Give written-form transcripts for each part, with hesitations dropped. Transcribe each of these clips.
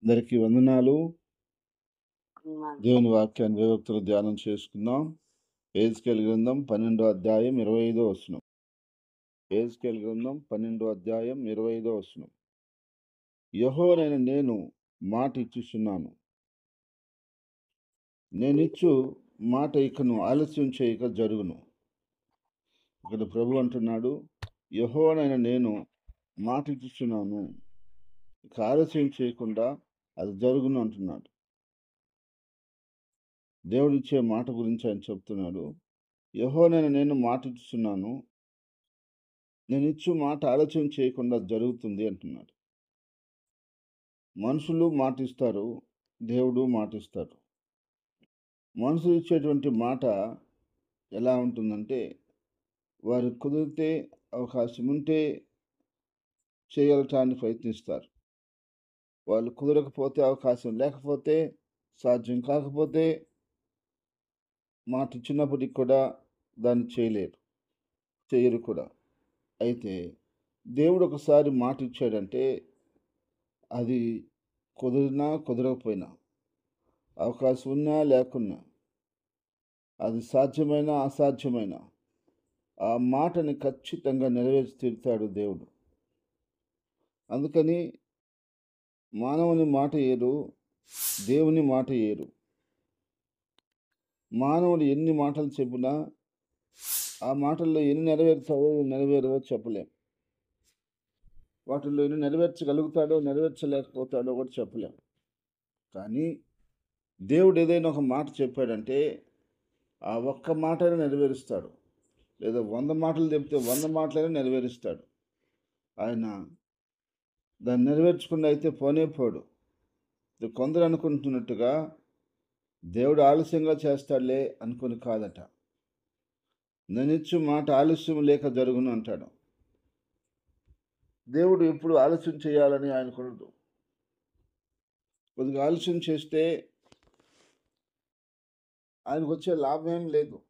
అందరికీ వందనాలు. దేవుని వాక్యాన్ని వివక్తులు ధ్యానం చేసుకుందాం. యెహెజ్కేలు గ్రంథం 12వ అధ్యాయం 25వ వచనం. యెహెజ్కేలు గ్రంథం 12వ అధ్యాయం 25వ వచనం. యెహోవానైన నేను మాట ఇచ్చుచున్నాను, నేనిచ్చు మాట ఇకను ఆలస్యం చేయక జరుగును. ఇక్కడ ప్రభు అంటున్నాడు, యెహోవానైన నేను మాట ఇచ్చుచున్నాను, ఇక ఆలస్యం చేయకుండా అది జరుగును అంటున్నాడు. దేవుడిచ్చే మాట గురించి ఆయన చెప్తున్నాడు. యెహోవానైన నేను మాట ఇచ్చుచున్నాను, నేను ఇచ్చు మాట ఆలస్యం చేయకుండా జరుగుతుంది అంటున్నాడు. మనుషులు మాటిస్తారు, దేవుడు మాటిస్తాడు. మనుషులు ఇచ్చేటువంటి మాట ఎలా ఉంటుందంటే, వారు కుదిరితే, అవకాశం ఉంటే చేయటానికి ప్రయత్నిస్తారు. వాళ్ళు కుదరకపోతే, అవకాశం లేకపోతే, సాధ్యం కాకపోతే మాట ఇచ్చినప్పటికి కూడా దాన్ని చేయరు కూడా. అయితే దేవుడు ఒకసారి మాట ఇచ్చాడంటే అది కుదిరినా కుదరకపోయినా, అవకాశం ఉన్నా లేకున్నా, అది సాధ్యమైన అసాధ్యమైన ఆ మాటని ఖచ్చితంగా నెరవేర్చి తీరుతాడు దేవుడు. అందుకని మానవుని మాట ఏరు, దేవుని మాట ఏరు. మానవుడు ఎన్ని మాటలు చెప్పినా ఆ మాటల్లో ఎన్ని నెరవేరుతావో నెరవేరవో చెప్పలేం. వాటిల్లో ఎన్ని నెరవేర్చగలుగుతాడో నెరవేర్చలేకపోతాడో కూడా చెప్పలేం. కానీ దేవుడు ఏదైనా ఒక మాట చెప్పాడంటే ఆ ఒక్క మాటనే నెరవేరుస్తాడు. లేదా 100 మాటలు చెప్తే 100 మాటలైనా నెరవేరుస్తాడు. ఆయన దాన్ని నెరవేర్చకుండా అయితే పోనే పోడు. కొందరు అనుకుంటున్నట్టుగా దేవుడు ఆలస్యంగా చేస్తాడులే అనుకుని కాదట. నేనిచ్చు మాట ఆలస్యం లేక జరుగును అంటాడు. దేవుడు ఎప్పుడు ఆలస్యం చేయాలని ఆయనకున్నదు. కొద్దిగా ఆలస్యం చేస్తే ఆయనకు వచ్చే లాభం ఏం లేదు.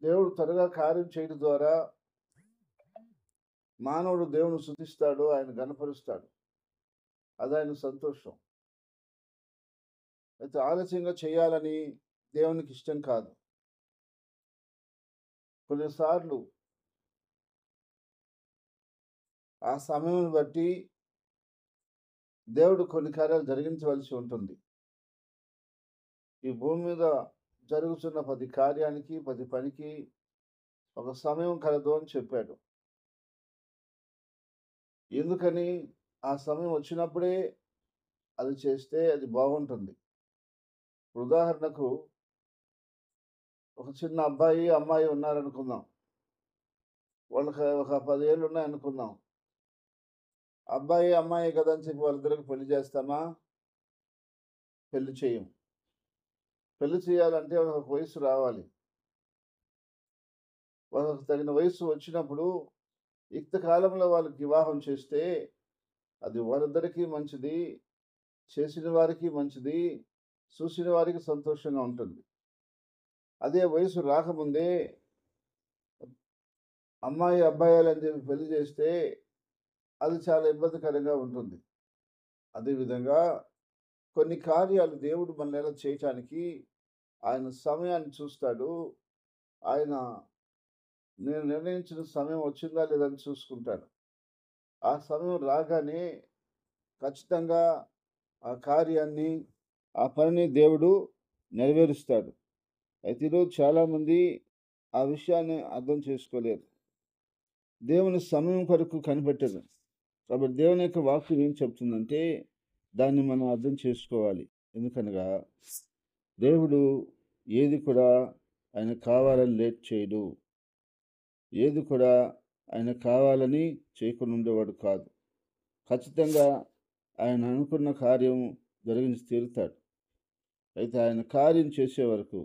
దేవుడు త్వరగా కార్యం చేయడం ద్వారా మానవుడు దేవుని స్తుతిస్తాడు, ఆయన గణపరుస్తాడు. అది ఆయన సంతోషం. అయితే ఆలస్యంగా చేయాలని దేవునికి ఇష్టం కాదు. కొన్నిసార్లు ఆ సమయం బట్టి దేవుడు కొన్ని కార్యాలు జరిగించవలసి ఉంటుంది. ఈ భూమి మీద జరుగుతున్న ప్రతి కార్యానికి, ప్రతి పనికి ఒక సమయం కలదు అని చెప్పాడు. ఎందుకని? ఆ సమయం వచ్చినప్పుడే అది చేస్తే అది బాగుంటుంది. ఉదాహరణకు ఒక చిన్న అబ్బాయి, అమ్మాయి ఉన్నారనుకుందాం. వాళ్ళకి ఒక 10 ఏళ్ళు ఉన్నాయనుకుందాం. అబ్బాయి, అమ్మాయి కదా అని చెప్పి వాళ్ళిద్దరికి పెళ్లి చేస్తామా? పెళ్లి చేయం. పెళ్లి చేయాలంటే ఒక వయసు రావాలి. వాళ్ళకి తగిన వయసు వచ్చినప్పుడు యుక్త కాలంలో వాళ్ళకి వివాహం చేస్తే అది వాళ్ళిద్దరికీ మంచిది, చేసిన వారికి మంచిది, చూసిన వారికి సంతోషంగా ఉంటుంది. అదే వయసు రాకముందే అమ్మాయి, అబ్బాయిలని చెప్పి పెళ్లి చేస్తే అది చాలా ఇబ్బందికరంగా ఉంటుంది. అదేవిధంగా కొన్ని కార్యాలు దేవుడు మనల్ని చేయటానికి ఆయన సమయాన్ని చూస్తాడు. ఆయన నేను నిర్ణయించిన సమయం వచ్చిందా లేదా అని చూసుకుంటాడు. ఆ సమయం రాగానే ఖచ్చితంగా ఆ కార్యాన్ని, ఆ పనిని దేవుడు నెరవేరుస్తాడు. అయితే ఈరోజు చాలామంది ఆ విషయాన్ని అర్థం చేసుకోలేరు. దేవుని సమయం కొరకు కనిపెట్టరు. కాబట్టి దేవుని యొక్క వాక్యం ఏం చెప్తుందంటే దాన్ని మనం అర్థం చేసుకోవాలి. ఎందుకనగా దేవుడు ఏది కూడా ఆయన కావాలని లేట్ చేయడు. ఏది కూడా ఆయన కావాలని చేయకుండా ఉండేవాడు కాదు. ఖచ్చితంగా ఆయన అనుకున్న కార్యం జరిగించి తీరుతాడు. అయితే ఆయన కార్యం చేసే వరకు,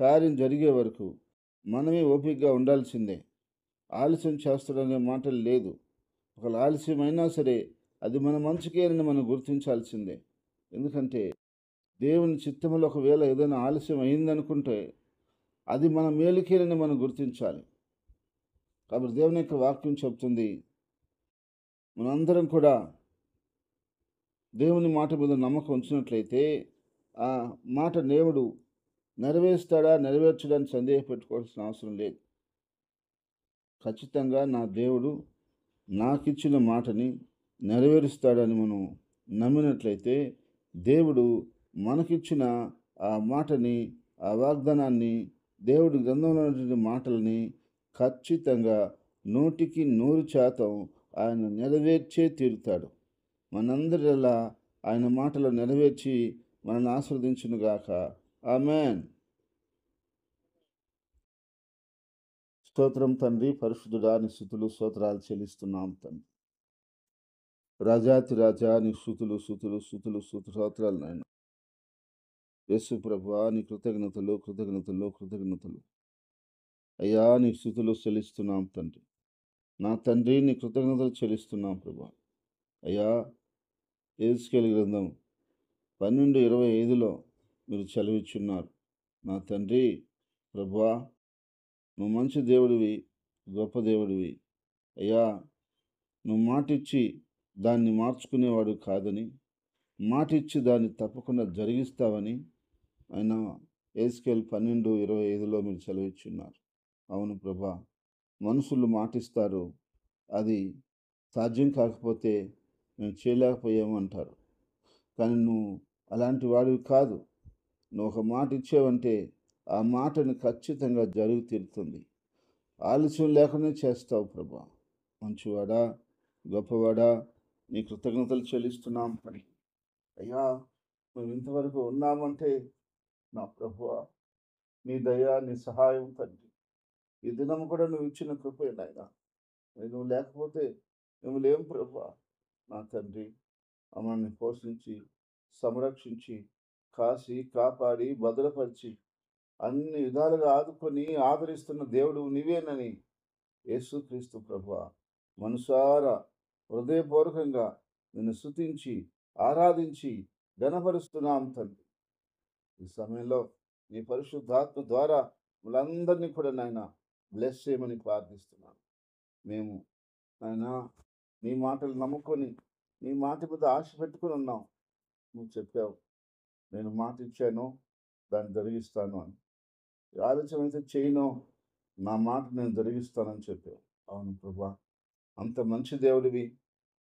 కార్యం జరిగే వరకు మనమే ఓపికగా ఉండాల్సిందే. ఆలస్యం చేస్తాడనే మాటలు లేదు. ఒకవేళ ఆలస్యమైనా సరే అది మన మంచికేనని మనం గుర్తించాల్సిందే. ఎందుకంటే దేవుని చిత్తములో ఒకవేళ ఏదైనా ఆలస్యం అయిందనుకుంటే అది మన మేలుకేనని మనం గుర్తించాలి. కాబట్టి దేవుని యొక్క వాక్యం చెప్తుంది, మనందరం కూడా దేవుని మాట మీద నమ్మకం ఉంచినట్లయితే ఆ మాట దేవుడు నెరవేరుస్తాడా, నెరవేర్చడానికి సందేహపెట్టుకోవాల్సిన అవసరం లేదు. ఖచ్చితంగా నా దేవుడు నాకిచ్చిన మాటని నెరవేరుస్తాడని మనం నమ్మినట్లయితే, దేవుడు మనకిచ్చిన ఆ మాటని, ఆ వాగ్దానాన్ని, దేవుడి గ్రంథంలో ఉన్నటువంటి మాటల్ని ఖచ్చితంగా 100% ఆయన నెరవేర్చే తీరుతాడు. మనందరిలా ఆయన మాటలు నెరవేర్చి మనల్ని ఆశీర్వదించునుగాక. ఆమేన్. స్తోత్రం తండ్రి, పరిశుద్ధుడా, నీ స్తుతులు స్తోత్రాలు చెల్లిస్తున్నాం తండ్రి. రాజాతి రాజా, నీ స్తుతులు స్తుతులు స్తుతులు స్తోత్రాలు నాయన. యేసు ప్రభువా, నీ కృతజ్ఞతలు కృతజ్ఞతలు కృతజ్ఞతలు. అయ్యా, నీ స్తుతులు చెల్లిస్తున్నాం తండ్రి. నా తండ్రి, నీ కృతజ్ఞతలు చెల్లిస్తున్నాం ప్రభువా. అయ్యా, యెహెజ్కేలు గ్రంథం 12:25లో మీరు సెలవిచ్చున్నారు. నా తండ్రి ప్రభువా, నువ్వు మంచి దేవుడివి, గొప్ప దేవుడివి. అయ్యా, నువ్వు మాటిచ్చి దాన్ని మార్చుకునేవాడు కాదని, మాటిచ్చి దాన్ని తప్పకుండా జరిగిస్తావని ఆయన యెహెజ్కేలు 12:25లో మీరు సెలవిచ్చున్నారు. అవును ప్రభా, మనుషులు మాటిస్తారు, అది సాధ్యం కాకపోతే మేము చేయలేకపోయాము అంటారు. కానీ నువ్వు అలాంటి వాడివి కాదు. నువ్వు ఒక మాట ఇచ్చావంటే ఆ మాటని ఖచ్చితంగా జరిగి తీరుతుంది. ఆలస్యం లేకుండా చేస్తావు ప్రభా. మంచివాడా, గొప్పవాడా, నీ కృతజ్ఞతలు చెల్లిస్తున్నాం పని. అయ్యా, మేము ఇంతవరకు ఉన్నామంటే నా ప్రభువా, నీ దయ, నీ సహాయం తండ్రి. ఈ దినం కూడా నువ్వు ఇచ్చిన కృపే నాయనా. నువ్వు లేకపోతే మేము లేం ప్రభువా. నా తండ్రి, మమ్మల్ని పోషించి, సంరక్షించి, కాసి, కాపాడి, భద్రపరిచి, అన్ని విధాలుగా ఆదుకొని ఆదరిస్తున్న దేవుడు నీవేనని యేసుక్రీస్తు ప్రభువా మనసారా హృదయపూర్వకంగా నిన్ను స్తుతించి, ఆరాధించి, ఘనపరుస్తున్నాం తండ్రి. ఈ సమయంలో నీ పరిశుద్ధాత్మ ద్వారా వాళ్ళందరినీ కూడా నాయన బ్లెస్ చేయమని ప్రార్థిస్తున్నాను. మేము నాయనా నీ మాటలు నమ్ముకొని, నీ మాట మీద ఆశ పెట్టుకుని ఉన్నాం. నువ్వు చెప్పావు, నేను మాట ఇచ్చాను, దాన్ని జరిగిస్తాను అని. ఆలోచన అయితే చేయను, నా మాట నేను జరిగిస్తానని చెప్పావు. అవును ప్రభా, అంత మంచి దేవుడివి.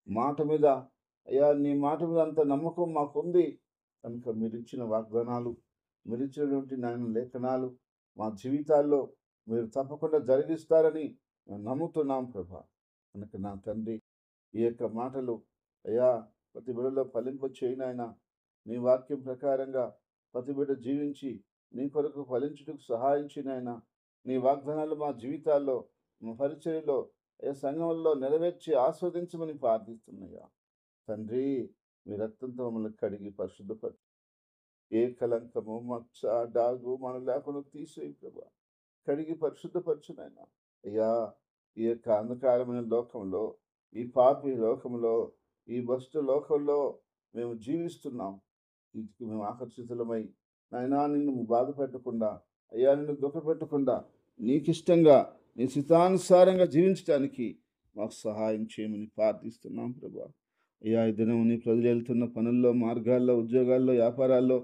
మాట మీద అయ్యా, నీ మాట మీద అంత నమ్మకం మాకుంది కనుక మీరు ఇచ్చిన వాగ్దానాలు, మీరు ఇచ్చినటువంటి నాయన లేఖనాలు మా జీవితాల్లో మీరు తప్పకుండా జరిగిస్తారని మేము నమ్ముతున్నాం ప్రభా. కనుక నా తండ్రి, ఈ యొక్క మాటలు అయ్యా ప్రతి బిడ్డలో ఫలింప చేయనైనా, నీ వాక్యం ప్రకారంగా ప్రతి బిడ్డ జీవించి నీ కొరకు ఫలించుటకు సహాయం చేయనైనా, నీ వాగ్దానాలు మా జీవితాల్లో, మా పరిచర్యలో, ఏ సంఘంలో నెరవేర్చి ఆస్వాదించమని ప్రార్థిస్తున్నాయా తండ్రి. మీ రక్తంతో మమ్మల్ని కడిగి పరిశుద్ధపరచు. ఏ కలంకము, మచ్చ, డాగు మనం లేకుండా తీసేయి ప్రభా. కడిగి పరిశుద్ధపరచునైనా. అయ్యా, ఈ యొక్క అంధకారమైన లోకంలో, ఈ పాపి లోకంలో, ఈ భ్రష్ట లోకంలో మేము జీవిస్తున్నాం. వీటికి మేము ఆకర్షితులమై నాయనా నిన్ను బాధ పెట్టకుండా, అయ్యా నిన్ను దుఃఖ పెట్టకుండా, నీకిష్టంగా నీ చిత్తానుసారంగా జీవించడానికి మాకు సహాయం చేయమని ప్రార్థిస్తున్నాం ప్రభా. అయ్యా, ఈ దినం నీ ప్రజలు వెళ్తున్న పనుల్లో, మార్గాల్లో, ఉద్యోగాల్లో, వ్యాపారాల్లో,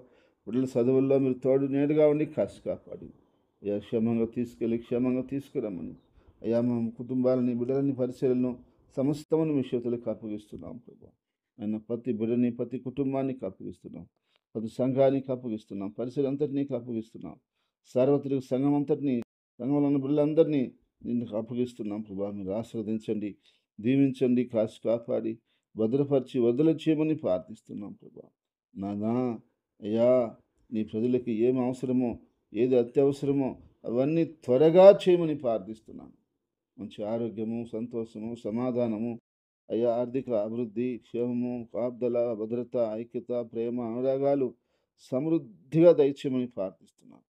బిడ్డల చదువుల్లో మీరు తోడు నేడుగా ఉండి కాసి కాపాడి అయ్యా క్షేమంగా తీసుకెళ్ళి క్షేమంగా తీసుకురమ్మని, అయ్యా మా కుటుంబాలని, బిడ్డలని, పరిచయలను సమస్తమును మీ చేతులకు అప్పగిస్తున్నాం ప్రభా. ఆయన ప్రతి బిడ్డని, ప్రతి కుటుంబానికి అప్పగిస్తున్నాం, ప్రతి సంఘానికి అప్పగిస్తున్నాం, పరిసర అంతటినీ అప్పగిస్తున్నాం, సార్వత్రిక సంఘం అంతటినీ, సంఘంలో ఉన్న బిడ్డలందరినీ నిన్ను అప్పగిస్తున్నాం ప్రభా. మీరు ఆశీర్వదించండి, దీవించండి, కాసి కాపాడి భద్రపరిచి వదిలించేయమని ప్రార్థిస్తున్నాం ప్రభా. నానా అయ్యా, నీ ప్రజలకి ఏం అవసరమో, ఏది అత్యవసరమో అవన్నీ త్వరగా చేయమని ప్రార్థిస్తున్నాను. మంచి ఆరోగ్యము, సంతోషము, సమాధానము, అయ్యా ఆర్థిక అభివృద్ధి, క్షేమము, కాపుదల, భద్రత, ఐక్యత, ప్రేమ, అనురాగాలు సమృద్ధిగా దయచేయమని ప్రార్థిస్తున్నాను.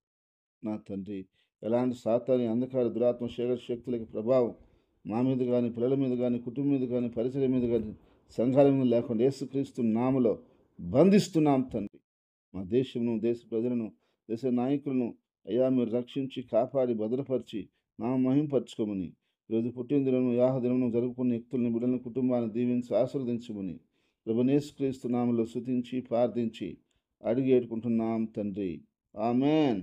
నా తండ్రి, ఎలాంటి సాతాని అంధకార దురాత్మ శక్తులకి ప్రభావం మా మీద కానీ, పిల్లల మీద కానీ, కుటుంబం మీద కానీ, పరిసర మీద కానీ, సంఘాల మీద లేకుండా యేసుక్రీస్తు నామములో బంధిస్తున్నాం తండ్రి. మా దేశమును, దేశ ప్రజలను, దేశ నాయకులను అయ్యా మీరు రక్షించి, కాపాడి, భద్రపరిచి మహింపరచుకోమని, ఈరోజు పుట్టినదినము, వివాహ దినమును జరుపుకున్న వ్యక్తులను, బిడ్డలను, కుటుంబాన్ని దీవించి ఆశీర్వదించమని ప్రభువైన యేసుక్రీస్తు నామములో స్తుతించి ప్రార్థించి అడిగి వేడుకుంటున్నాం తండ్రి. ఆమేన్.